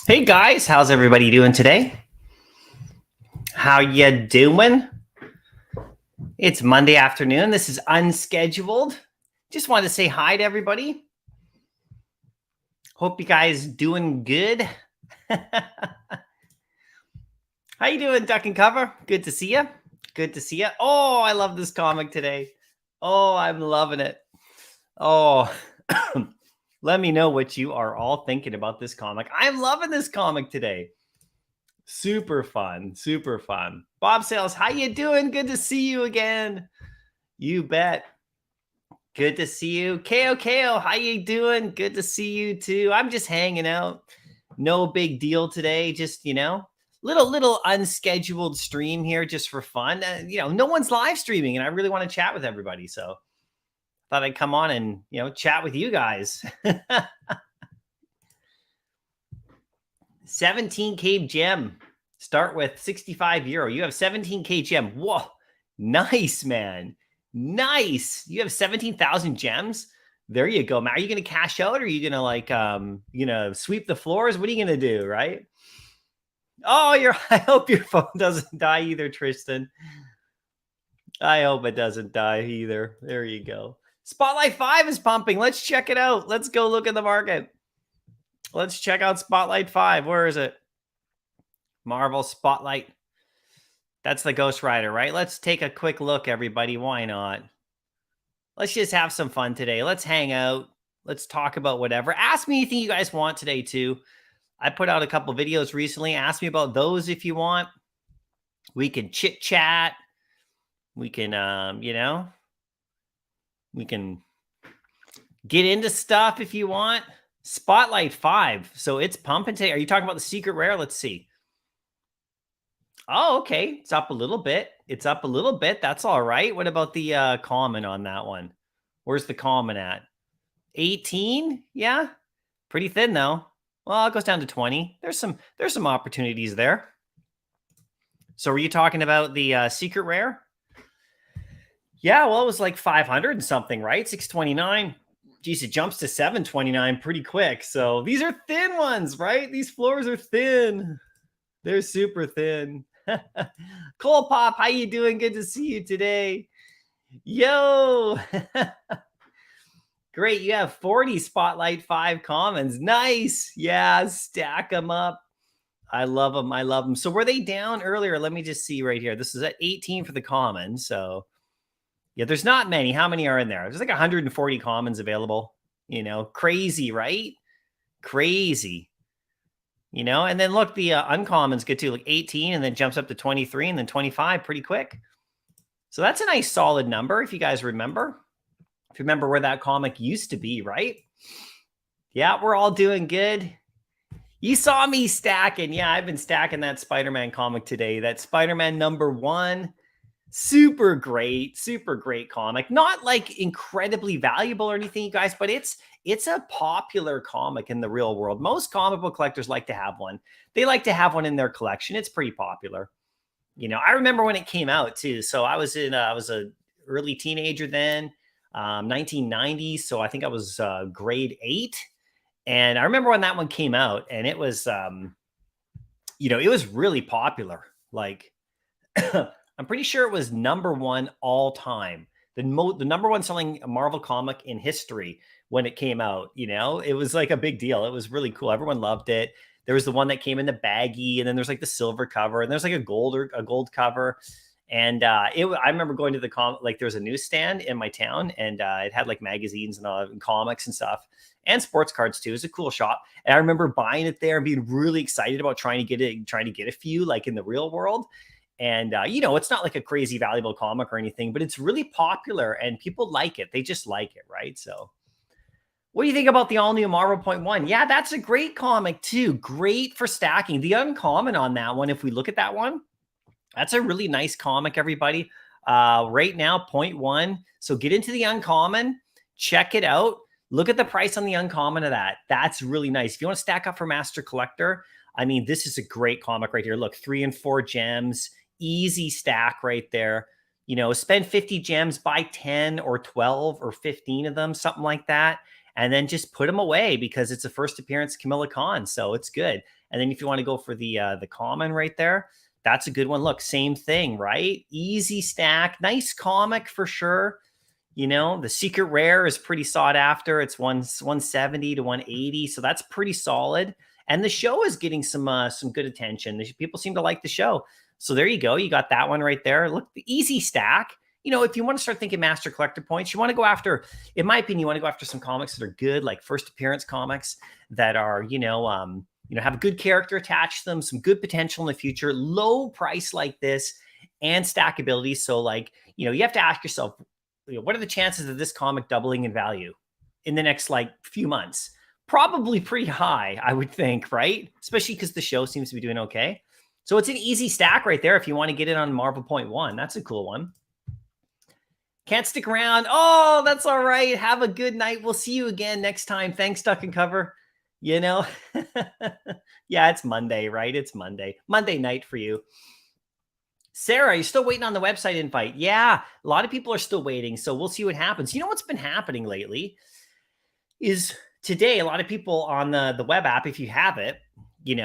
Hey guys, how's everybody doing today? How you doing? It's Monday afternoon. This is unscheduled. Just wanted to say hi to everybody. Hope you guys doing good. How you doing, Duck and Cover? Good to see you. Good to see you. Oh, I love this comic today. Oh, I'm loving it. Oh, let me know what you are all thinking about this comic. I'm loving this comic today. Super fun. Super fun. Bob Sales, how you doing? Good to see you again. You bet. Good to see you. KO, how you doing? Good to see you too. I'm just hanging out. No big deal today. Just, little unscheduled stream here just for fun. No one's live streaming and I really want to chat with everybody. So thought I'd come on and, chat with you guys. 17K gem. Start with €65. You have 17K gem. Whoa. Nice, man. Nice. You have 17,000 gems. There you go, man. Are you going to cash out or are you going to sweep the floors? What are you going to do, right? Oh, I hope your phone doesn't die either, Tristan. I hope it doesn't die either. There you go. Spotlight 5 is pumping. Let's check it out. Let's go look at the market. Let's check out Spotlight 5. Where is it? Marvel Spotlight. That's the Ghost Rider, right? Let's take a quick look, everybody. Why not? Let's just have some fun today. Let's hang out. Let's talk about whatever. Ask me anything you guys want today, too. I put out a couple videos recently. Ask me about those if you want. We can chit-chat. We can, we can get into stuff if you want. Spotlight 5. So it's pumping today. Are you talking about the secret rare? Let's see. Oh, okay. It's up a little bit. It's up a little bit. That's all right. What about the common on that one? Where's the common at? 18, yeah, pretty thin though. Well, it goes down to 20. There's some opportunities there. So were you talking about the secret rare? Yeah, well, it was like 500 and something, right? 629. Geez, it jumps to 729 pretty quick. So these are thin ones, right? These floors are thin. They're super thin. Cole Pop, how you doing? Good to see you today. Yo. Great. You have 40 Spotlight 5 commons. Nice. Yeah, stack them up. I love them. I love them. So were they down earlier? Let me just see right here. This is at 18 for the common. So yeah, there's not many. How many are in there? There's like 140 commons available. You know, crazy, right? Crazy. You know, and then look, the uncommons get to like 18 and then jumps up to 23 and then 25 pretty quick. So that's a nice solid number if you guys remember. If you remember where that comic used to be, right? Yeah, we're all doing good. You saw me stacking. Yeah, I've been stacking that Spider-Man comic today. That Spider-Man #1. Super great comic. Not like incredibly valuable or anything, you guys, but it's a popular comic in the real world. Most comic book collectors like to have one. They like to have one in their collection. It's pretty popular. You know, I remember when it came out too. So I was a early teenager then, 1990. So I think I was grade 8. And I remember when that one came out, and it was, you know, it was really popular. Like, I'm pretty sure it was #1 all time. The #1 selling Marvel comic in history when it came out. You know, it was like a big deal. It was really cool. Everyone loved it. There was the one that came in the baggy, and then there's like the silver cover, and there's like a gold cover. And I remember going to like there was a newsstand in my town, and it had like magazines and comics and stuff, and sports cards too. It was a cool shop, and I remember buying it there and being really excited about trying to get a few like in the real world. And you know, it's not like a crazy valuable comic or anything, but it's really popular and people like it. They just like it, right? So what do you think about the all new Marvel .1? Yeah, that's a great comic too. Great for stacking. The uncommon on that one, if we look at that one, that's a really nice comic, everybody. Right now, .1. So get into the uncommon, check it out. Look at the price on the uncommon of that. That's really nice. If you want to stack up for Master Collector, I mean, this is a great comic right here. Look, 3 and 4 gems, easy stack right there. You know, spend 50 gems, buy 10 or 12 or 15 of them, something like that. And then just put them away because it's a first appearance Camilla Khan. So it's good. And then if you want to go for the common right there, that's a good one. Look, same thing, right? Easy stack, nice comic for sure. You know, the secret rare is pretty sought after. It's 170 to 180. So that's pretty solid. And the show is getting some good attention. People seem to like the show. So there you go. You got that one right there. Look, the easy stack. You know, if you want to start thinking Master Collector points, you want to go after, in my opinion, you want to go after some comics that are good, like first appearance comics that are, have a good character attached to them, some good potential in the future, low price like this, and stackability. So like, you have to ask yourself, what are the chances of this comic doubling in value in the next like few months? Probably pretty high, I would think, right? Especially because the show seems to be doing okay. So it's an easy stack right there if you want to get it on Marvel .1. That's a cool one. Can't stick around. Oh, that's all right. Have a good night. We'll see you again next time. Thanks, Duck and Cover. Yeah, it's Monday, right? It's Monday. Monday night for you. Sarah, you're still waiting on the website invite. Yeah, a lot of people are still waiting. So we'll see what happens. You know what's been happening lately is today, a lot of people on the web app, if you have it, when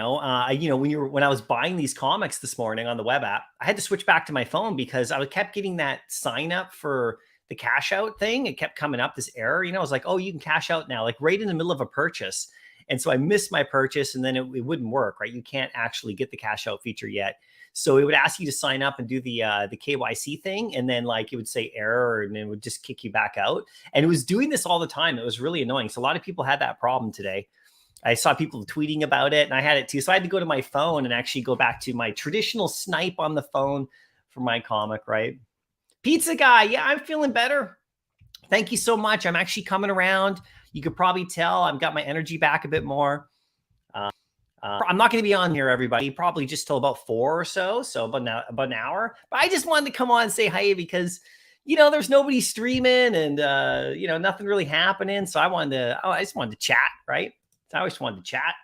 I was buying these comics this morning on the web app, I had to switch back to my phone because I kept getting that sign up for the cash out thing. It kept coming up, this error. I was like, oh, you can cash out now, like right in the middle of a purchase. And so I missed my purchase, and then it wouldn't work, right? You can't actually get the cash out feature yet. So it would ask you to sign up and do the KYC thing, and then like it would say error, and it would just kick you back out. And it was doing this all the time. It was really annoying. So a lot of people had that problem today. I saw people tweeting about it, and I had it too. So I had to go to my phone and actually go back to my traditional snipe on the phone for my comic, right? Pizza Guy, yeah, I'm feeling better. Thank you so much. I'm actually coming around. You could probably tell I've got my energy back a bit more. I'm not going to be on here, everybody, probably just till about 4 or so about an hour. But I just wanted to come on and say hi because, there's nobody streaming and, nothing really happening. So I just wanted to chat, right? I always wanted to chat.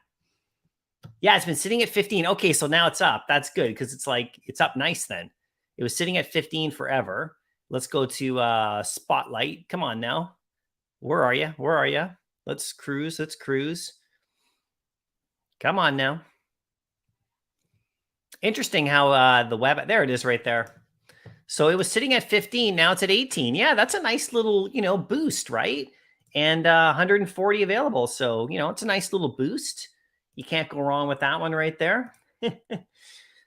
Yeah, it's been sitting at 15. Okay, so now it's up. That's good because it's up nice then. It was sitting at 15 forever. Let's go to Spotlight. Come on now. Where are you? Where are you? Let's cruise. Let's cruise. Come on now. Interesting how the web, there it is right there. So it was sitting at 15. Now it's at 18. Yeah, that's a nice little, boost, right? And 140 available. So, it's a nice little boost. You can't go wrong with that one right there.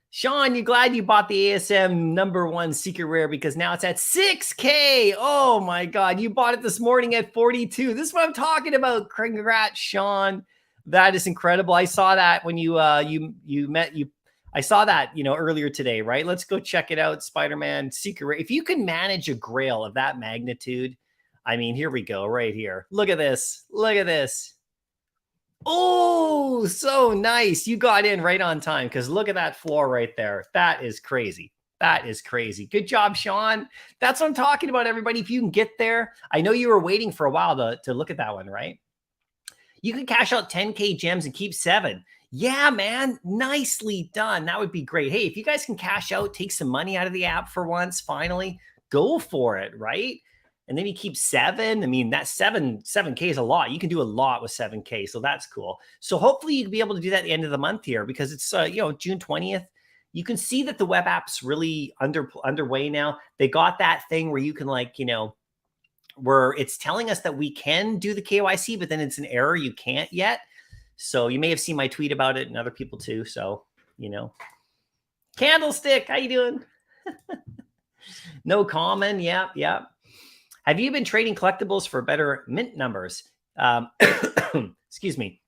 Sean, you glad you bought the ASM #1 secret rare because now it's at 6K. Oh my God. You bought it this morning at 42. This is what I'm talking about. Congrats, Sean. That is incredible. I saw that when I saw that, earlier today, right? Let's go check it out. Spider-Man secret rare. If you can manage a grail of that magnitude, I mean, here we go right here. Look at this. Look at this. Oh, so nice. You got in right on time because look at that floor right there. That is crazy. That is crazy. Good job, Sean. That's what I'm talking about, everybody. If you can get there, I know you were waiting for a while to look at that one, right? You can cash out 10K gems and keep 7. Yeah, man. Nicely done. That would be great. Hey, if you guys can cash out, take some money out of the app for once, finally, go for it, right? And then you keep 7. I mean, that 7K is a lot. You can do a lot with 7K. So that's cool. So hopefully you can be able to do that at the end of the month here because it's, June 20th. You can see that the web app's really underway now. They got that thing where you can where it's telling us that we can do the KYC, but then it's an error. You can't yet. So you may have seen my tweet about it and other people too. So, Candlestick, how you doing? No common. Yeah. Have you been trading collectibles for better mint numbers? Excuse me.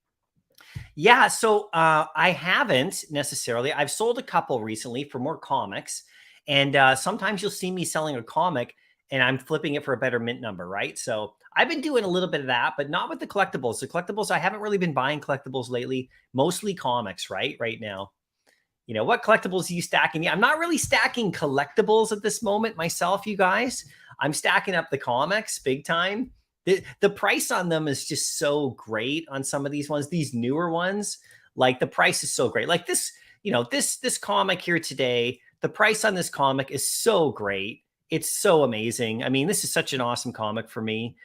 Yeah, so I haven't necessarily. I've sold a couple recently for more comics. And sometimes you'll see me selling a comic and I'm flipping it for a better mint number, right? So I've been doing a little bit of that, but not with the collectibles. The collectibles, I haven't really been buying collectibles lately, mostly comics, right now. What collectibles are you stacking? Yeah, I'm not really stacking collectibles at this moment myself, you guys. I'm stacking up the comics big time. The price on them is just so great on some of these ones, these newer ones. Like the price is so great. Like this, this comic here today, the price on this comic is so great. It's so amazing. I mean, this is such an awesome comic for me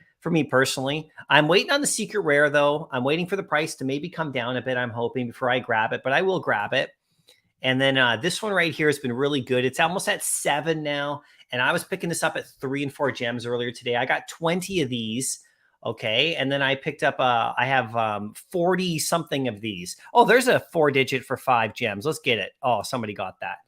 personally. I'm waiting on the secret rare though. I'm waiting for the price to maybe come down a bit. I'm hoping before I grab it, but I will grab it. And then this one right here has been really good. It's almost at 7 now. And I was picking this up at 3 and 4 gems earlier today. I got 20 of these. Okay. And then I picked up, I have 40 something of these. Oh, there's a 4-digit for 5 gems. Let's get it. Oh, somebody got that.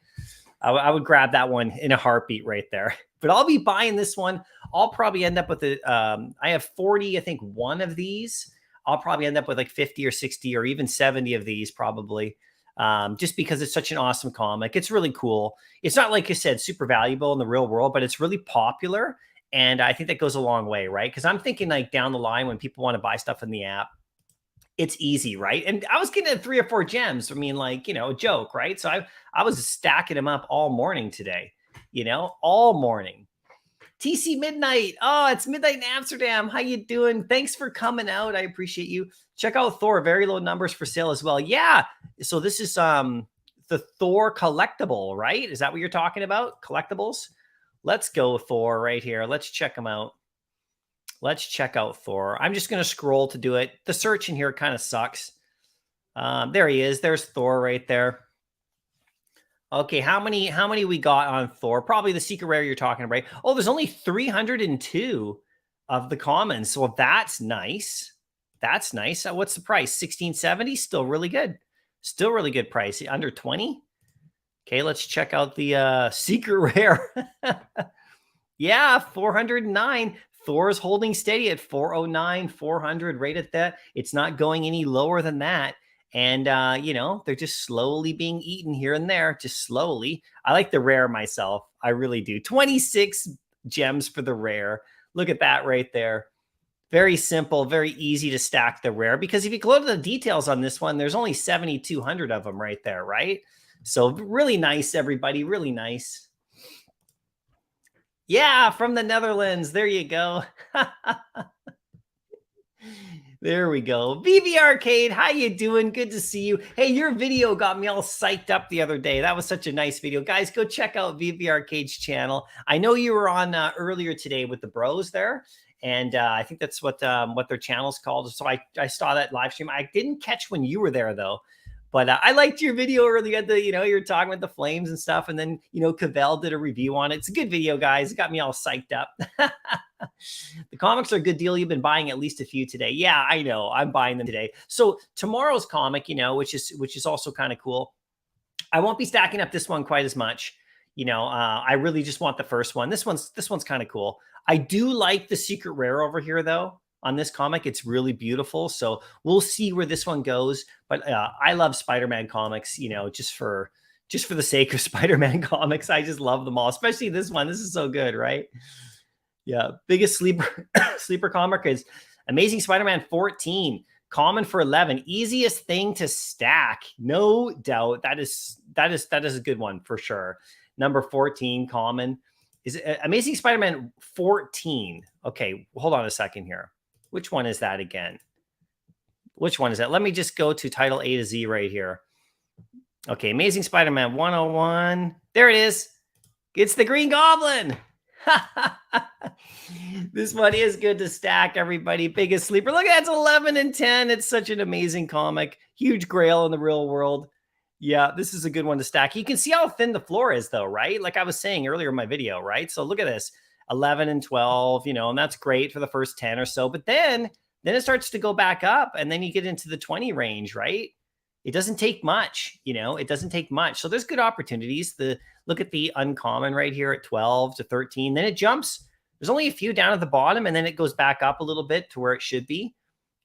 I would grab that one in a heartbeat right there. But I'll be buying this one. I'll probably end up with it. I have 40, I think, one of these. I'll probably end up with like 50 or 60 or even 70 of these probably. Just because it's such an awesome comic. It's really cool. It's not, like I said, super valuable in the real world, but it's really popular. And I think that goes a long way, right? Because I'm thinking like down the line when people want to buy stuff in the app, it's easy, right? And I was getting 3 or 4 gems. I mean, like, a joke, right? So I was stacking them up all morning today, all morning. TC Midnight. Oh, it's midnight in Amsterdam. How you doing? Thanks for coming out. I appreciate you. Check out Thor. Very low numbers for sale as well. Yeah. So this is the Thor collectible, right? Is that what you're talking about? Collectibles? Let's go Thor right here. Let's check them out. Let's check out Thor. I'm just going to scroll to do it. The search in here kind of sucks. There he is. There's Thor right there. Okay, how many we got on Thor? Probably the secret rare you're talking about. Oh, there's only 302 of the commons. So that's nice. That's nice. What's the price? 1670. Still really good. Still really good price. Under 20. Okay, let's check out the secret rare. Yeah, 409. Thor's holding steady at 409, 400, right at that. It's not going any lower than that. And, they're just slowly being eaten here and there, just slowly. I like the rare myself. I really do. 26 gems for the rare. Look at that right there. Very simple, very easy to stack the rare because if you go to the details on this one, there's only 7,200 of them right there, right? So really nice, everybody. Really nice. Yeah, from the Netherlands. There you go. There we go. VV Arcade, how you doing? Good to see you. Hey, your video got me all psyched up the other day. That was such a nice video. Guys, go check out VV Arcade's channel. I know you were on earlier today with the bros there, and I think that's what their channel's called. So I saw that live stream. I didn't catch when you were there though. But I liked your video earlier. At the, you were talking about the flames and stuff, and then Cavell did a review on it. It's a good video, guys. It got me all psyched up. The comics are a good deal. You've been buying at least a few today. Yeah, I know. I'm buying them today. So tomorrow's comic, which is also kind of cool. I won't be stacking up this one quite as much. I really just want the first one. This one's kind of cool. I do like the secret rare over here though. On this comic, it's really beautiful. So we'll see where this one goes. But I love Spider-Man comics, just for the sake of Spider-Man comics. I just love them all, especially this one. This is so good, right? Yeah. Biggest sleeper comic is Amazing Spider-Man 14. Common for 11. Easiest thing to stack. No doubt. That is a good one for sure. Number 14, common. Is it Amazing Spider-Man 14? Okay, hold on a second here. Which one is that again? Which one is that? Let me just go to title A to Z right here. Okay, Amazing Spider-Man 101. There it is. It's the Green Goblin. This one is good to stack, everybody. Biggest sleeper. Look, that's 11 and 10. It's such an amazing comic. Huge grail in the real world. Yeah, this is a good one to stack. You can see how thin the floor is, though, right? Like I was saying earlier in my video, right? So look at this. 11 and 12, and that's great for the first 10 or so. But then it starts to go back up, and then you get into the 20 range, right? It doesn't take much, it doesn't take much. So there's good opportunities. Look at the uncommon right here at 12 to 13. Then it jumps. There's only a few down at the bottom, and then it goes back up a little bit to where it should be,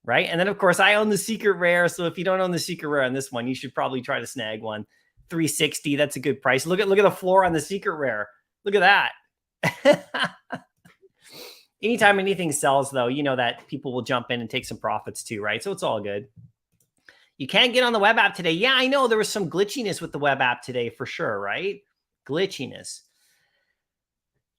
right? And then, of course, I own the secret rare. So if you don't own the secret rare on this one, you should probably try to snag one. 360, that's a good price. Look at the floor on the secret rare. Look at that. Anytime anything sells, though, that people will jump in and take some profits too, right? So it's all good. You can't get on the web app today. Yeah, I know there was some glitchiness with the web app today for sure, right? Glitchiness.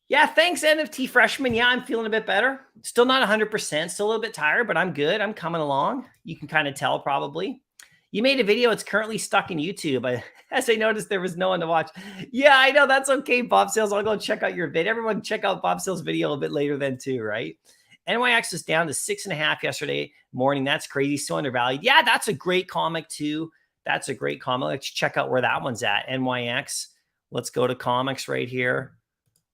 Yeah, thanks, NFT Freshman. Yeah, I'm feeling a bit better. Still not 100%. Still a little bit tired, but I'm good. I'm coming along. You can kind of tell probably. You made a video. It's currently stuck in YouTube. As I noticed, there was no one to watch. Yeah, I know. That's okay, Bob Sales. I'll go check out your vid. Everyone check out Bob Sales' video a bit later then too, right? NYX was down to 6.5 yesterday morning. That's crazy. So undervalued. Yeah, that's a great comic too. That's a great comic. Let's check out where that one's at. NYX. Let's go to comics right here.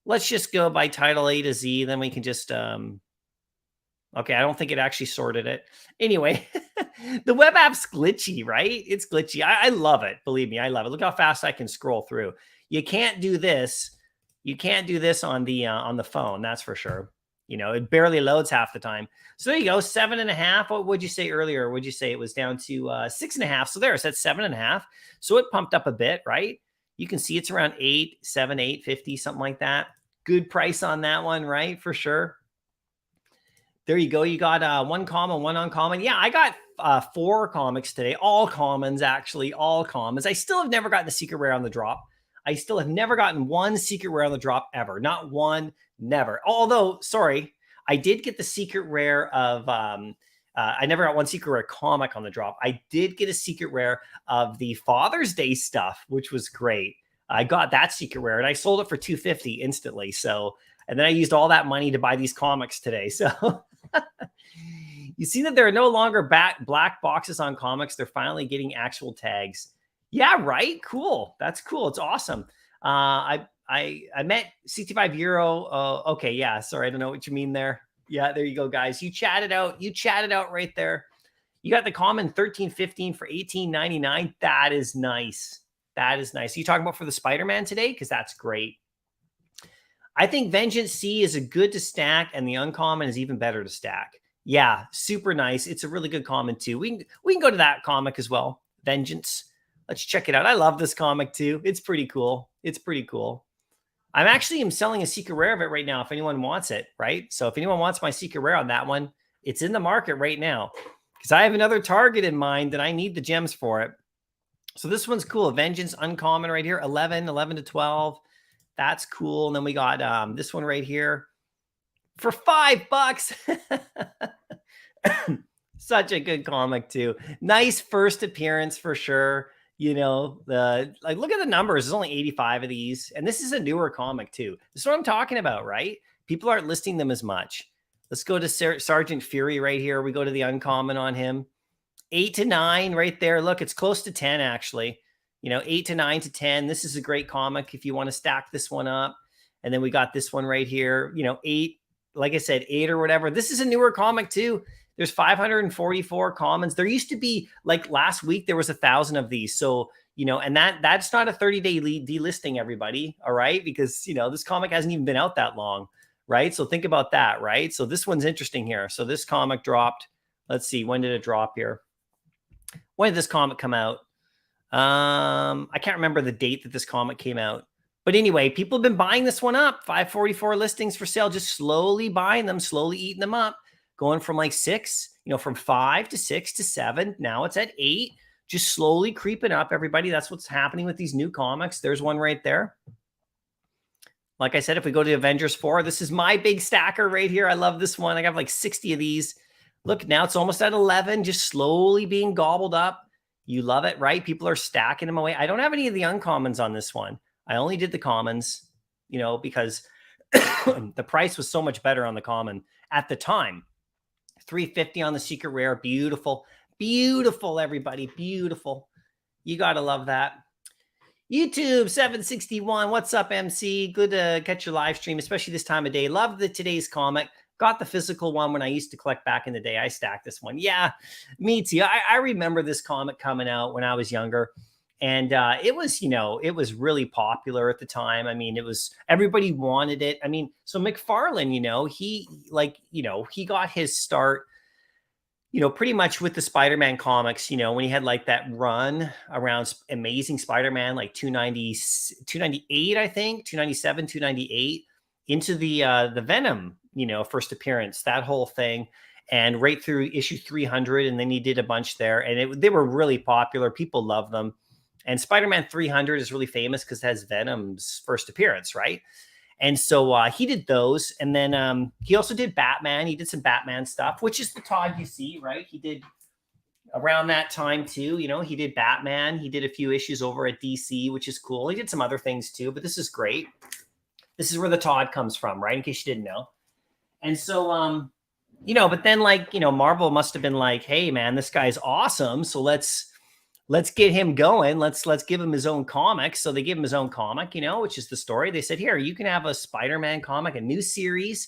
Let's just go by title A to Z. Then we can just, okay, I don't think it actually sorted it. Anyway, the web app's glitchy, right? It's glitchy. I love it. Believe me, I love it. Look how fast I can scroll through. You can't do this. You can't do this on the phone. That's for sure. It barely loads half the time. So there you go. 7.5. What would you say earlier? Would you say it was down to 6.5? So there, it's at 7.5. So it pumped up a bit, right? You can see it's around 8, 7, 850, something like that. Good price on that one, right? For sure. There you go. You got one common, one uncommon. Yeah, I got 4 comics today. All commons, actually. All commons. I still have never gotten a secret rare on the drop. I still have never gotten one secret rare on the drop ever. Not one, never. Although, sorry, I did get the secret rare of... I never got one secret rare comic on the drop. I did get a secret rare of the Father's Day stuff, which was great. I got that secret rare and I sold it for $250 instantly. So, and then I used all that money to buy these comics today. So you see that there are no longer black boxes on comics. They're finally getting actual tags. Yeah, right. Cool. That's cool. It's awesome. I met 65 euro. Okay. Yeah. Sorry. I don't know what you mean there. Yeah, there you go, guys. You chatted out. You chatted out right there. You got the common 1315 for 18.99. That is nice. That is nice. Are you talking about for the Spider-Man today? Because that's great. I think Vengeance C is a good to stack, and the uncommon is even better to stack. Yeah, super nice. It's a really good common too. We can go to that comic as well. Vengeance. Let's check it out. I love this comic too. It's pretty cool. It's pretty cool. I'm actually selling a secret rare of it right now if anyone wants it, right? So if anyone wants my secret rare on that one, it's in the market right now because I have another target in mind that I need the gems for it. So this one's cool. Vengeance uncommon right here, 11 to 12. That's cool. And then we got this one right here for $5. Such a good comic too. Nice first appearance for sure. You know, like look at the numbers. There's only 85 of these, and this is a newer comic too. This is what I'm talking about, right? People aren't listing them as much. Let's go to Sergeant Fury right here. We go to the uncommon on him. 8 to 9 right there. Look, it's close to 10 actually. You know, 8 to 9 to 10. This is a great comic if you want to stack this one up. And then we got this one right here. You know, 8, like I said, 8 or whatever. This is a newer comic too. There's 544 commons. There used to be, like last week, there was 1,000 of these. So, you know, and that's not a 30-day delisting, everybody. All right. Because, you know, this comic hasn't even been out that long. Right. So think about that. Right. So this one's interesting here. So this comic dropped. Let's see. When did it drop here? When did this comic come out? I can't remember the date that this comic came out. But anyway, people have been buying this one up. 544 listings for sale, just slowly buying them, slowly eating them up, going from like 6, you know, from 5 to 6 to 7. Now it's at 8, just slowly creeping up, everybody. That's what's happening with these new comics. There's one right there. Like I said, if we go to Avengers 4, this is my big stacker right here. I love this one. I got like 60 of these. Look, now it's almost at 11, just slowly being gobbled up. You love it, right? People are stacking them away. I don't have any of the uncommons on this one. I only did the commons, you know, because the price was so much better on the common at the time. $350 on the secret rare. Beautiful. Beautiful, everybody. Beautiful. You got to love that. YouTube 761. What's up, MC? Good to catch your live stream, especially this time of day. Love today's comic. Got the physical one when I used to collect back in the day. I stacked this one. Yeah, me too. I remember this comic coming out when I was younger. And it was, you know, it was really popular at the time. I mean, it was, everybody wanted it. I mean, so McFarlane, you know, he got his start, you know, pretty much with the Spider-Man comics, you know, when he had like that run around Amazing Spider-Man, like 298, I think, 297, 298, into the Venom, you know, first appearance, that whole thing. And right through issue 300. And then he did a bunch there. And they were really popular. People love them. And Spider-Man 300 is really famous because it has Venom's first appearance, right? And so he did those. And then he also did Batman. He did some Batman stuff, which is the Todd you see, right? He did around that time too. You know, he did Batman. He did a few issues over at DC, which is cool. He did some other things too, but this is great. This is where the Todd comes from, right? In case you didn't know. And so, you know, but then like, you know, Marvel must have been like, hey, man, this guy's awesome. So let's get him going. Let's give him his own comic. So they give him his own comic, you know, which is the story. They said, here, you can have a Spider-Man comic, a new series,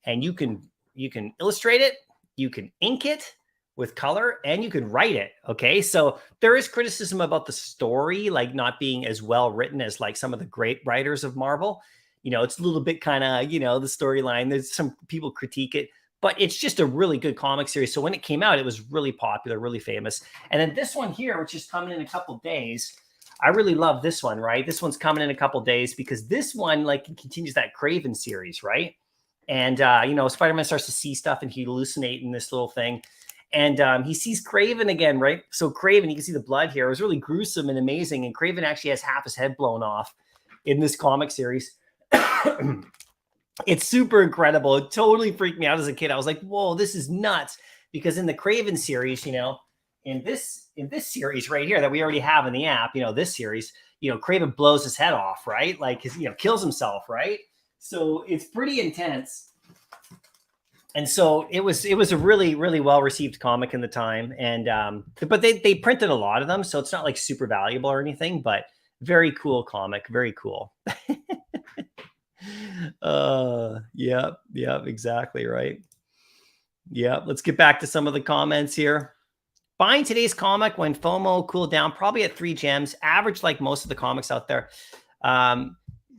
and you can illustrate it, you can ink it with color, and you can write it. Okay. So there is criticism about the story, like not being as well written as like some of the great writers of Marvel. You know, it's a little bit kind of, you know, the storyline. There's some people critique it, but it's just a really good comic series. So when it came out, it was really popular, really famous. And then this one here, which is coming in a couple days, I really love this one, right? This one's coming in a couple days because this one like continues that Kraven series, right? And, you know, Spider-Man starts to see stuff and he hallucinate in this little thing. And he sees Kraven again, right? So Kraven, you can see the blood here. It was really gruesome and amazing. And Kraven actually has half his head blown off in this comic series. It's super incredible. It totally freaked me out as a kid. I was like, whoa, this is nuts. Because in the Kraven series, you know, in this series right here that we already have in the app, you know, this series, you know, Kraven blows his head off, right? Like, you know, kills himself, right? So it's pretty intense. And so it was a really, really well-received comic in the time. And, but they printed a lot of them. So it's not like super valuable or anything, but very cool comic. Very cool. Yeah, exactly. Right. Yeah. Let's get back to some of the comments here. Buying today's comic when FOMO cooled down, probably at 3 gems, average like most of the comics out there.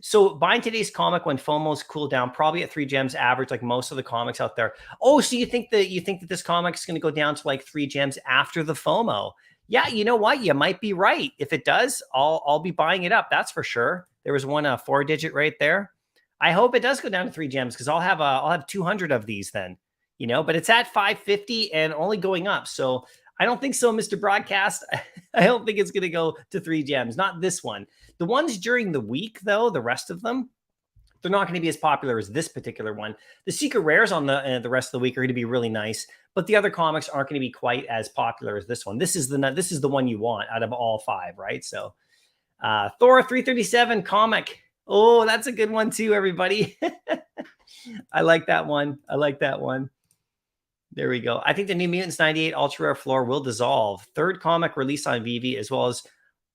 So buying today's comic when FOMO's cooled down, probably at 3 gems, average like most of the comics out there. Oh, so you think that this comic is going to go down to like 3 gems after the FOMO? Yeah, you know what? You might be right. If it does, I'll be buying it up. That's for sure. There was one 4-digit right there. I hope it does go down to 3 gems because I'll have 200 of these then, you know, but it's at 550 and only going up. So I don't think so, Mr. Broadcast. I don't think it's going to go to 3 gems. Not this one. The ones during the week, though, the rest of them, they're not going to be as popular as this particular one. The secret rares on the rest of the week are going to be really nice, but the other comics aren't going to be quite as popular as this one. This is the one you want out of all 5, right? So Thor 337 comic. Oh, that's a good one too, everybody. I like that one. I like that one. There we go. I think the New Mutants 98 Ultra Rare Floor will dissolve. 3rd comic release on VV, as well as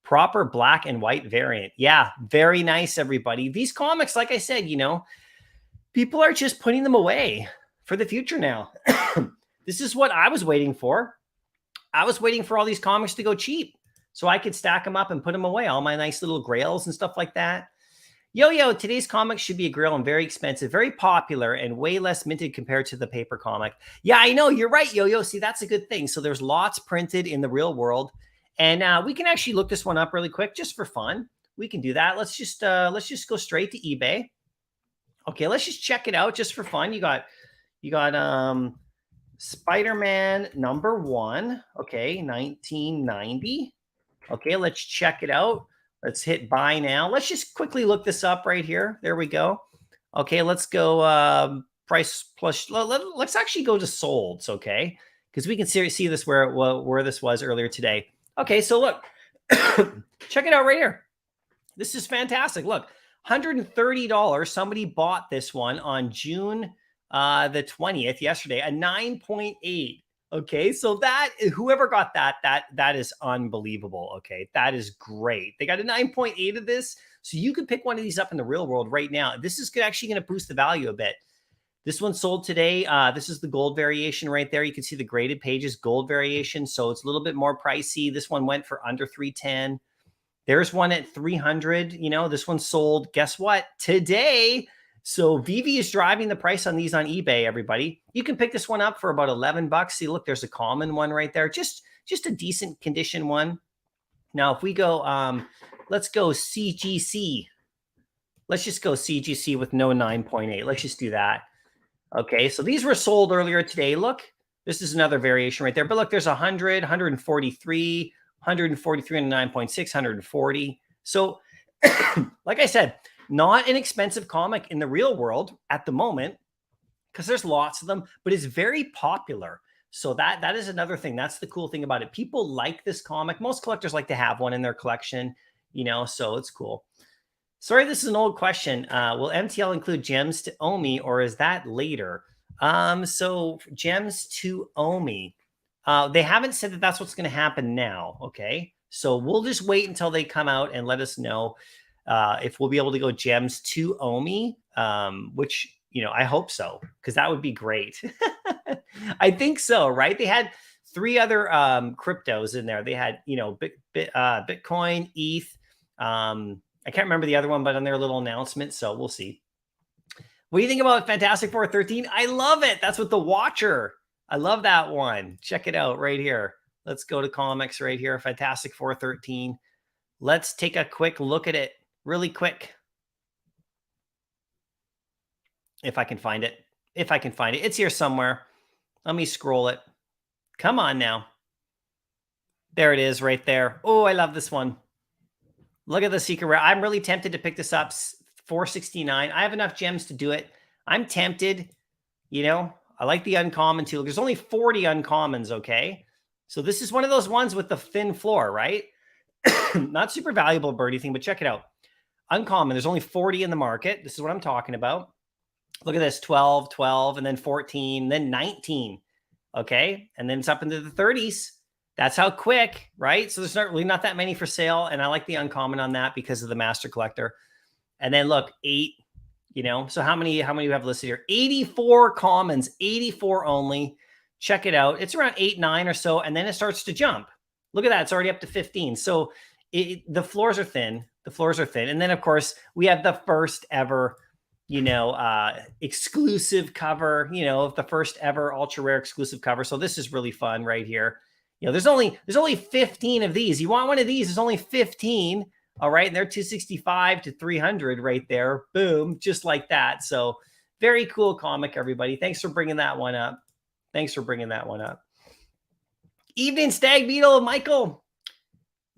proper black and white variant. Yeah, very nice, everybody. These comics, like I said, people are just putting them away for the future now. This is what I was waiting for. I was waiting for all these comics to go cheap so I could stack them up and put them away. All my nice little grails and stuff like that. Yo, today's comics should be a grail and very expensive, very popular, and way less minted compared to the paper comic. Yeah, I know. You're right, Yo. See, that's a good thing. So there's lots printed in the real world. And we can actually look this one up really quick just for fun. We can do that. Let's just go straight to eBay. Okay, let's just check it out just for fun. You got Spider-Man #1. Okay, 1990. Okay, let's check it out. Let's hit buy now. Let's just quickly look this up right here. There we go. Okay, let's go price plus. Let's actually go to solds, okay? Because we can see this where this was earlier today. Okay, so look, check it out right here. This is fantastic. Look, $130. Somebody bought this one on June the 20th, yesterday, a 9.8. Okay, so that whoever got that is unbelievable. Okay, that is great. They got a 9.8 of this, so you could pick one of these up in the real world right now. This is actually going to boost the value a bit. This one sold today. This is the gold variation right there. You can see the graded pages, gold variation, so it's a little bit more pricey. This one went for under 310. There's one at 300. This one sold. Guess what? Today. So VV is driving the price on these on eBay, everybody. You can pick this one up for about $11. See, look, there's a common one right there. Just a decent condition one. Now, if we go, let's go CGC. Let's just go CGC with no 9.8. Let's just do that. Okay, so these were sold earlier today. Look, this is another variation right there. But look, there's 100, 143, 143 and 9.6, 140. So, like I said, not an expensive comic in the real world at the moment because there's lots of them, but it's very popular. So that is another thing. That's the cool thing about it. People like this comic. Most collectors like to have one in their collection, so it's cool. Sorry, this is an old question. Will MTL include gems to Omi, or is that later? So gems to Omi. They haven't said that that's what's going to happen now. Okay, so we'll just wait until they come out and let us know if we'll be able to go gems to Omi, which, I hope so, because that would be great. I think so, right? They had 3 other cryptos in there. They had, Bitcoin, ETH. I can't remember the other one, but on their little announcement. So we'll see. What do you think about Fantastic Four 13? I love it. That's with the Watcher. I love that one. Check it out right here. Let's go to comics right here. Fantastic Four 13. Let's take a quick look at it really quick. If I can find it. It's here somewhere. Let me scroll it. Come on now. There it is right there. Oh, I love this one. Look at the secret rare. I'm really tempted to pick this up. $4.69. I have enough gems to do it. I'm tempted. I like the uncommon too. There's only 40 uncommons, okay? So this is one of those ones with the thin floor, right? Not super valuable birdie thing, but check it out. Uncommon. There's only 40 in the market. This is what I'm talking about. Look at this. 12, 12, and then 14, then 19. Okay? And then it's up into the 30s. That's how quick, right? So there's not that many for sale. And I like the uncommon on that because of the master collector. And then look, 8, so how many do you have listed here? 84 commons, 84 only. Check it out. It's around 8, 9 or so. And then it starts to jump. Look at that. It's already up to 15. So the floors are thin. And then of course we have the first ever, exclusive cover, the first ever ultra rare exclusive cover. So this is really fun right here. There's only 15 of these. You want one of these? There's only 15. All right. And they're 265 to 300 right there. Boom. Just like that. So very cool comic, everybody. Thanks for bringing that one up. Evening, Stag Beetle, Michael.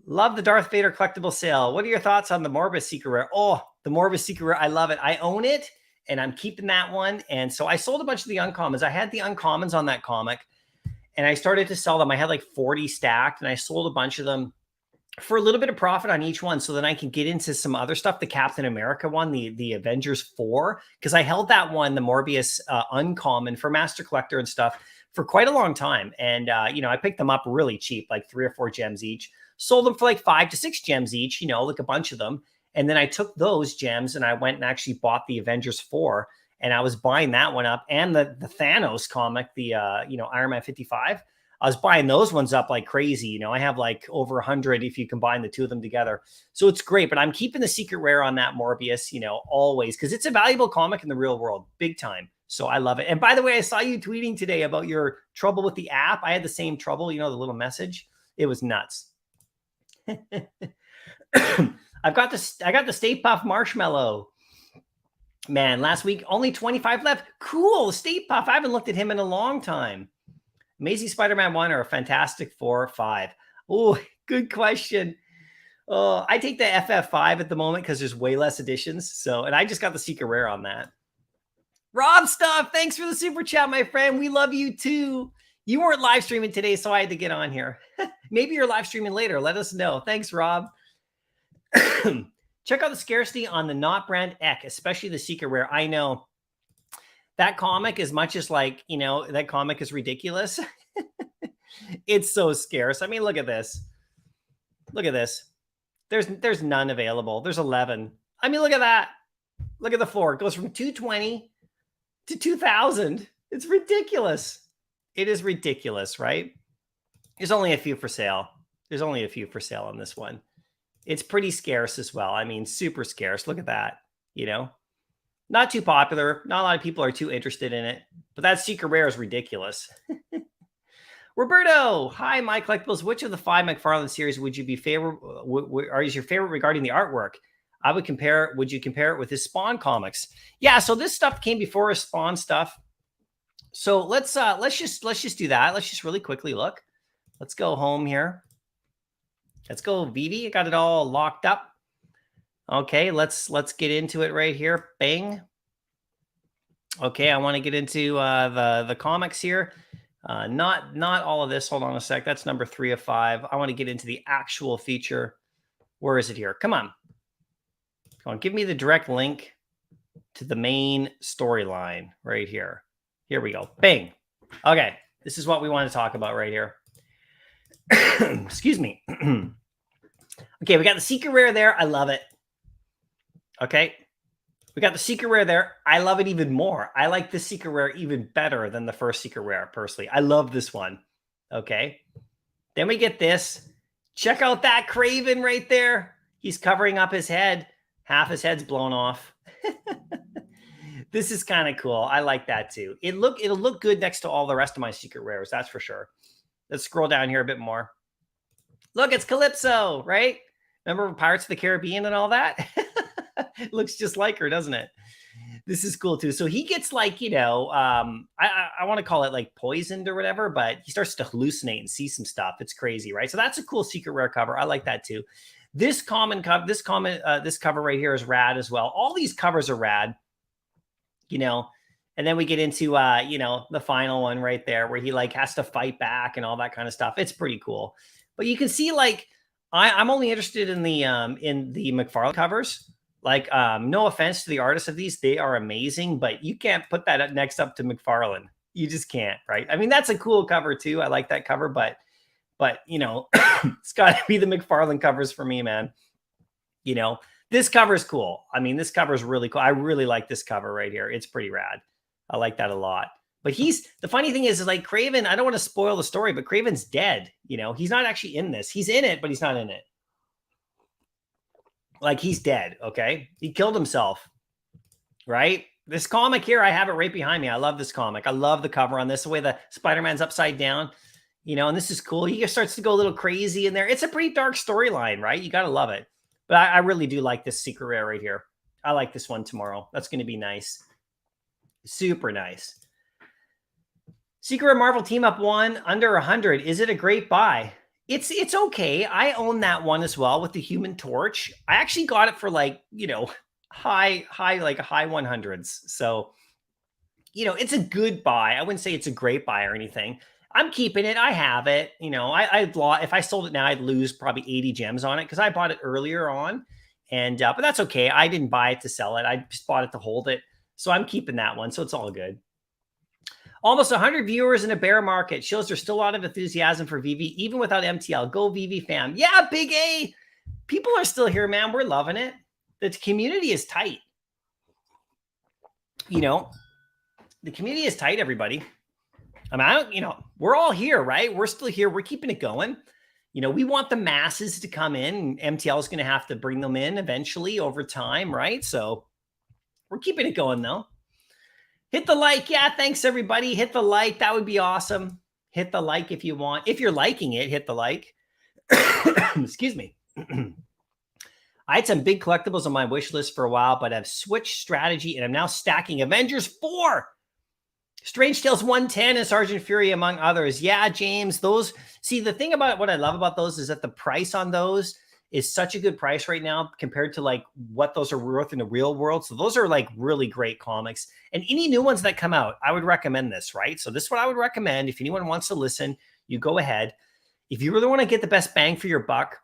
Love the Darth Vader collectible sale. What are your thoughts on the Morbus Secret Rare? Oh, the Morbus Secret Rare. I love it. I own it, and I'm keeping that one. And so I sold a bunch of the uncommons. I had the uncommons on that comic, and I started to sell them. I had like 40 stacked, and I sold a bunch of them for a little bit of profit on each one, so then I can get into some other stuff. The Captain America one, the Avengers 4, because I held that one, the Morbius uncommon for Master Collector and stuff for quite a long time. And, I picked them up really cheap, like 3 or 4 gems each, sold them for like 5 to 6 gems each, like a bunch of them. And then I took those gems and I went and actually bought the Avengers 4, and I was buying that one up, and the Thanos comic, the, Iron Man 55. I was buying those ones up like crazy. I have like over 100 if you combine the two of them together. So it's great, but I'm keeping the secret rare on that Morbius, always, because it's a valuable comic in the real world, big time. So I love it. And by the way, I saw you tweeting today about your trouble with the app. I had the same trouble, the little message. It was nuts. I got the Stay Puft Marshmallow. Man, last week, only 25 left. Cool, Stay Puft. I haven't looked at him in a long time. Amazing Spider-Man 1 or a Fantastic 4 or 5? Oh, good question. Oh, I take the FF5 at the moment because there's way less editions. So, and I just got the secret rare on that. Rob Stuff, thanks for the super chat, my friend. We love you too. You weren't live streaming today, so I had to get on here. Maybe you're live streaming later. Let us know. Thanks, Rob. Check out the scarcity on the Not Brand Ek, especially the secret rare. I know. That comic, as much as like, that comic is ridiculous. It's so scarce. I mean, look at this. Look at this. There's none available. There's 11. I mean, look at that. Look at the floor. It goes from 220 to 2,000. It's ridiculous. It is ridiculous, right? There's only a few for sale. There's only a few for sale on this one. It's pretty scarce as well. I mean, super scarce. Look at that, Not too popular. Not a lot of people are too interested in it. But that secret rare is ridiculous. Roberto, hi, Mycollectables. Which of the 5 McFarlane series would you be is your favorite regarding the artwork? Would you compare it with his Spawn comics? Yeah, so this stuff came before his Spawn stuff. So let's just do that. Let's just really quickly look. Let's go home here. Let's go Vivi. I got it all locked up. Okay, let's get into it right here. Bang. Okay, I want to get into the comics here. Not all of this. Hold on a sec. That's number 3 of 5. I want to get into the actual feature. Where is it here? Come on. Come on, give me the direct link to the main storyline right here. Here we go. Bang. Okay, this is what we want to talk about right here. Excuse me. Okay, we got the secret rare there. I love it. Okay, we got the secret rare there. I love it even more. I like this secret rare even better than the first secret rare, personally. I love this one. Okay, then we get this. Check out that Kraven right there. He's covering up his head. Half his head's blown off. This is kind of cool. I like that too. It'll look good next to all the rest of my secret rares. That's for sure. Let's scroll down here a bit more. Look, it's Calypso, right? Remember Pirates of the Caribbean and all that? Looks just like her, doesn't it? This is cool too. So he gets like, I want to call it like poisoned or whatever, but he starts to hallucinate and see some stuff. It's crazy, right? So that's a cool secret rare cover. I like that too. This cover right here is rad as well. All these covers are rad, and then we get into, the final one right there where he like has to fight back and all that kind of stuff. It's pretty cool. But you can see like, I'm only interested in the McFarlane covers. Like, no offense to the artists of these, they are amazing, but you can't put that next up to McFarlane. You just can't, right? I mean, that's a cool cover too. I like that cover, but it's got to be the McFarlane covers for me, man. This cover is cool. I mean, this cover is really cool. I really like this cover right here. It's pretty rad. I like that a lot. But the funny thing is like Kraven, I don't want to spoil the story, but Kraven's dead. He's not actually in this. He's in it, but he's not in it. Like, he's dead, okay? He killed himself, right? This comic here, I have it right behind me. I love this comic. I love the cover on this, the way the Spider-Man's upside down, and this is cool. He just starts to go a little crazy in there. It's a pretty dark storyline, right? You got to love it. But I really do like this secret rare right here. I like this one tomorrow. That's going to be nice. Super nice. Secret Rare Marvel Team Up 1, under 100. Is it a great buy? It's okay. I own that one as well with the Human Torch. I actually got it for like, high like a high 100s. So, it's a good buy. I wouldn't say it's a great buy or anything. I'm keeping it. I have it. If I sold it now, I'd lose probably 80 gems on it because I bought it earlier on. And but that's okay. I didn't buy it to sell it. I just bought it to hold it. So I'm keeping that one. So it's all good. Almost 100 viewers in a bear market shows there's still a lot of enthusiasm for VV, even without MTL. Go VV fam. Yeah, Big A. People are still here, man. We're loving it. The community is tight. The community is tight, everybody. I mean, we're all here, right? We're still here. We're keeping it going. We want the masses to come in. MTL is going to have to bring them in eventually over time, right? So we're keeping it going, though. Hit the like. Yeah, thanks, everybody. Hit the like. That would be awesome. Hit the like if you want. If you're liking it, hit the like. Excuse me. I had some big collectibles on my wish list for a while, but I've switched strategy and I'm now stacking Avengers 4. Strange Tales 110 and Sergeant Fury, among others. Yeah, James, those. See, the thing about what I love about those is that the price on those is such a good price right now compared to like what those are worth in the real world. So those are like really great comics. And any new ones that come out, I would recommend this, right? So this is what I would recommend. If anyone wants to listen, you go ahead. If you really want to get the best bang for your buck,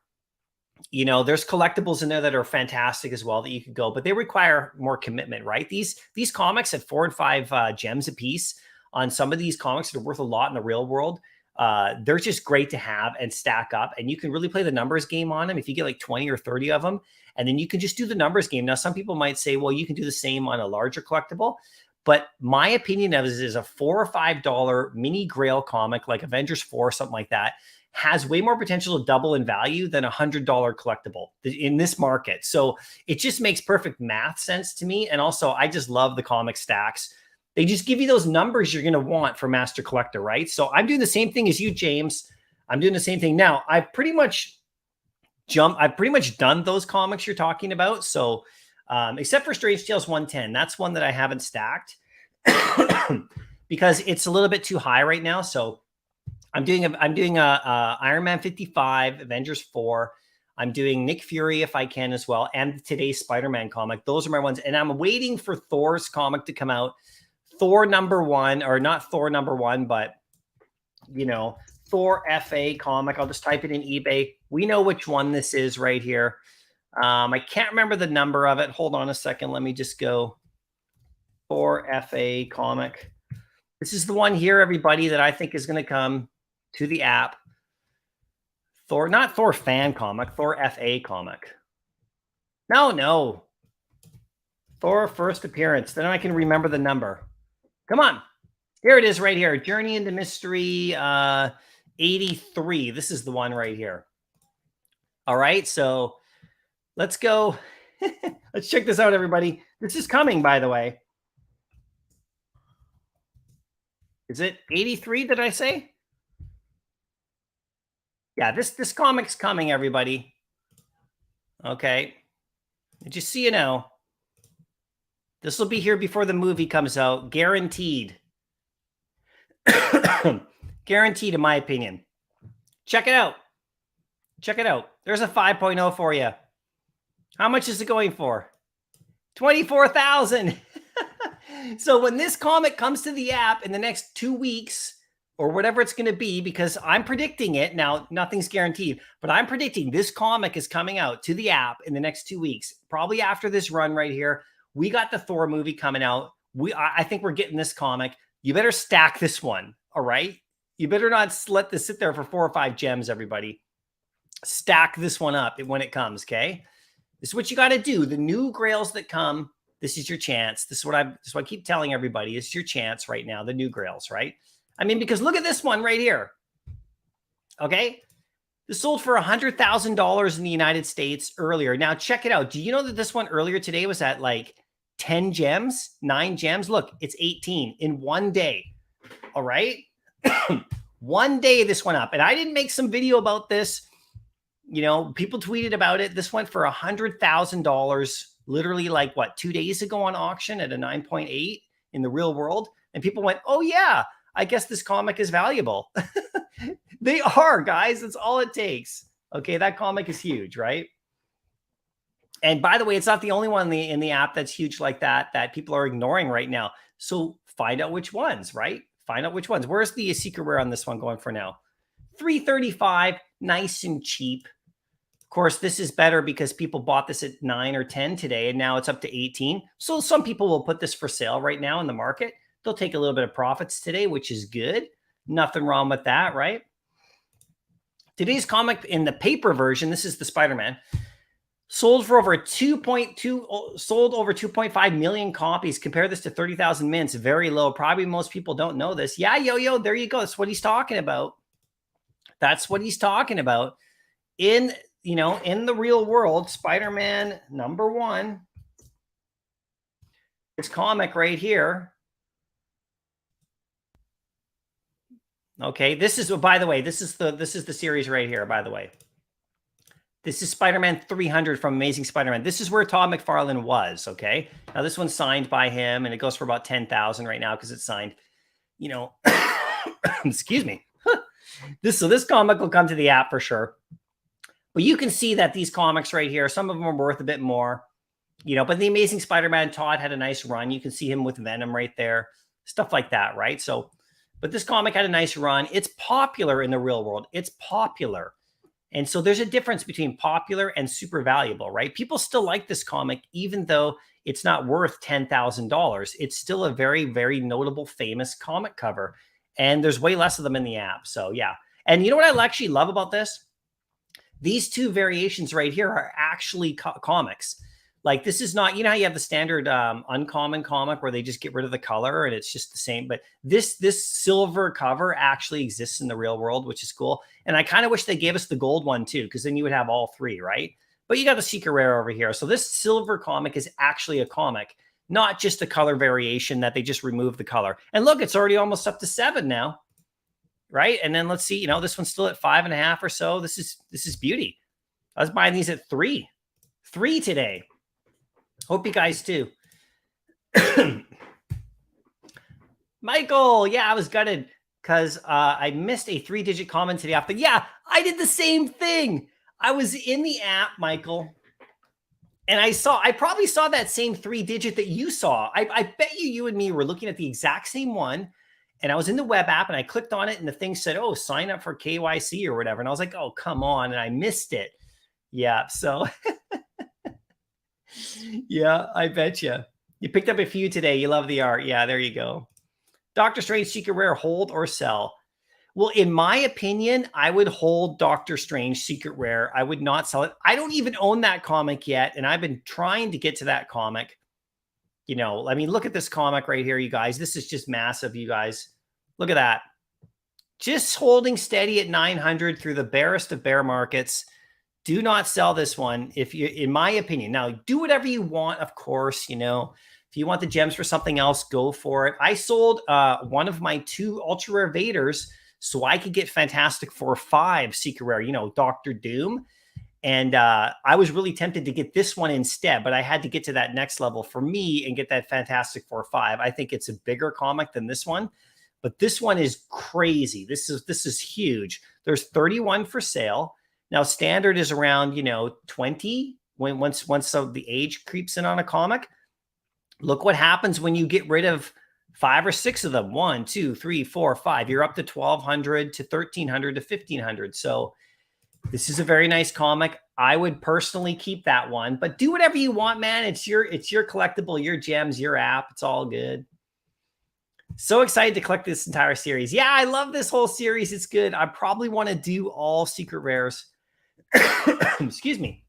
there's collectibles in there that are fantastic as well that you could go, but they require more commitment, right? These comics at 4 and 5 gems a piece on some of these comics that are worth a lot in the real world. They're just great to have and stack up, and you can really play the numbers game on them if you get like 20 or 30 of them, and then you can just do the numbers game. Now, some people might say, well, you can do the same on a larger collectible, but my opinion of it is a $4 or $5 mini Grail comic like Avengers 4, something like that, has way more potential to double in value than a $100 collectible in this market. So it just makes perfect math sense to me. And also, I just love the comic stacks. They just give you those numbers you're going to want for Master Collector, right? So I'm doing the same thing as you, James. I'm doing the same thing now. I've pretty much done those comics you're talking about. So except for Strange Tales 110, that's one that I haven't stacked because it's a little bit too high right now. So I'm doing Iron Man 55, Avengers 4. I'm doing Nick Fury if I can as well, and today's Spider-Man comic. Those are my ones, and I'm waiting for Thor's comic to come out. Thor #1, or not Thor #1, but Thor FA comic. I'll just type it in eBay. We know which one this is right here. I can't remember the number of it. Hold on a second. Let me just go. Thor FA comic. This is the one here, everybody, that I think is going to come to the app. Thor, not Thor fan comic, Thor FA comic. No. Thor first appearance. Then I can remember the number. Come on. Here it is right here. Journey into Mystery 83. This is the one right here. All right. So let's go. Let's check this out, everybody. This is coming, by the way. Is it 83, did I say? Yeah, this comic's coming, everybody. Okay. Just so you know, this will be here before the movie comes out. Guaranteed. Guaranteed, in my opinion. Check it out. Check it out. There's a 5.0 for you. How much is it going for? 24,000. So when this comic comes to the app in the next 2 weeks, or whatever it's going to be, because I'm predicting it now, nothing's guaranteed, but I'm predicting this comic is coming out to the app in the next 2 weeks, probably after this run right here. We got the Thor movie coming out. I think we're getting this comic. You better stack this one. All right. You better not let this sit there for 4 or 5 gems, everybody. Stack this one up when it comes. Okay. This is what you got to do. The new grails that come, this is your chance. This is what I keep telling everybody. It's your chance right now. The new grails, right? I mean, because look at this one right here. Okay. This sold for $100,000 in the United States earlier. Now check it out. Do you know that this one earlier today was at like 10 gems, 9 gems? Look, it's 18 in one day. All right. One day this went up, and I didn't make some video about this. People tweeted about it. This went for $100,000, literally like 2 days ago on auction at a 9.8 in the real world. And people went, oh yeah, I guess this comic is valuable. They are, guys. That's all it takes. Okay, that comic is huge, right? And by the way, it's not the only one in the app that's huge like that people are ignoring right now. So find out which ones, right? Find out which ones. Where's the secret rare on this one going for now? 335, nice and cheap. Of course, this is better because people bought this at 9 or 10 today, and now it's up to 18. So some people will put this for sale right now in the market. They'll take a little bit of profits today, which is good. Nothing wrong with that, right? Today's comic in the paper version, this is the Spider-Man, sold for over 2.5 million copies. Compare this to 30,000 mints, very low. Probably most people don't know this. Yeah, yo, there you go. That's what he's talking about. That's what he's talking about. In the real world, Spider-Man #1, this comic right here. Okay, this is, by the way, this is the series right here, by the way. This is Spider-Man 300 from Amazing Spider-Man. This is where Todd McFarlane was, okay? Now, this one's signed by him, and it goes for about 10,000 right now because it's signed, excuse me. So this comic will come to the app for sure. But you can see that these comics right here, some of them are worth a bit more, but the Amazing Spider-Man, Todd had a nice run. You can see him with Venom right there, stuff like that, right? So, but this comic had a nice run. It's popular in the real world. It's popular. And so there's a difference between popular and super valuable, right? People still like this comic, even though it's not worth $10,000. It's still a very, very notable, famous comic cover. And there's way less of them in the app. So yeah. And you know what I actually love about this? These two variations right here are actually comics. Like this is not, how you have the standard uncommon comic where they just get rid of the color and it's just the same. But this silver cover actually exists in the real world, which is cool. And I kind of wish they gave us the gold one too, because then you would have all three, right? But you got the secret rare over here. So this silver comic is actually a comic, not just a color variation that they just removed the color. And look, it's already almost up to 7 now. Right. And then let's see, this one's still at 5.5 or so. This is beauty. I was buying these at 3 today. Hope you guys too. Michael. Yeah, I was gutted because I missed a 3-digit comment today off. But yeah, I did the same thing. I was in the app, Michael, and I probably saw that same 3-digit that you saw. I bet you and me were looking at the exact same one. And I was in the web app and I clicked on it and the thing said, oh, sign up for KYC or whatever. And I was like, oh, come on. And I missed it. Yeah. So yeah, I bet you. You picked up a few today. You love the art. Yeah, there you go. Doctor Strange Secret Rare, hold or sell? Well, in my opinion, I would hold Doctor Strange Secret Rare. I would not sell it. I don't even own that comic yet. And I've been trying to get to that comic. I mean, look at this comic right here, you guys. This is just massive, you guys. Look at that. Just holding steady at 900 through the barest of bear markets. Do not sell this one, in my opinion. Now, do whatever you want, of course. If you want the gems for something else, go for it. I sold one of my 2 ultra rare Vaders so I could get Fantastic Four 5 secret rare, Dr. Doom. And I was really tempted to get this one instead, but I had to get to that next level for me and get that Fantastic Four 5. I think it's a bigger comic than this one, but this one is crazy. This is huge. There's 31 for sale. Now, standard is around, 20 once the age creeps in on a comic. Look what happens when you get rid of 5 or 6 of them. 1, 2, 3, 4, 5. You're up to 1,200 to 1,300 to 1,500. So this is a very nice comic. I would personally keep that one, but do whatever you want, man. It's your collectible, your gems, your app. It's all good. So excited to collect this entire series. Yeah, I love this whole series. It's good. I probably want to do all secret rares. Excuse me.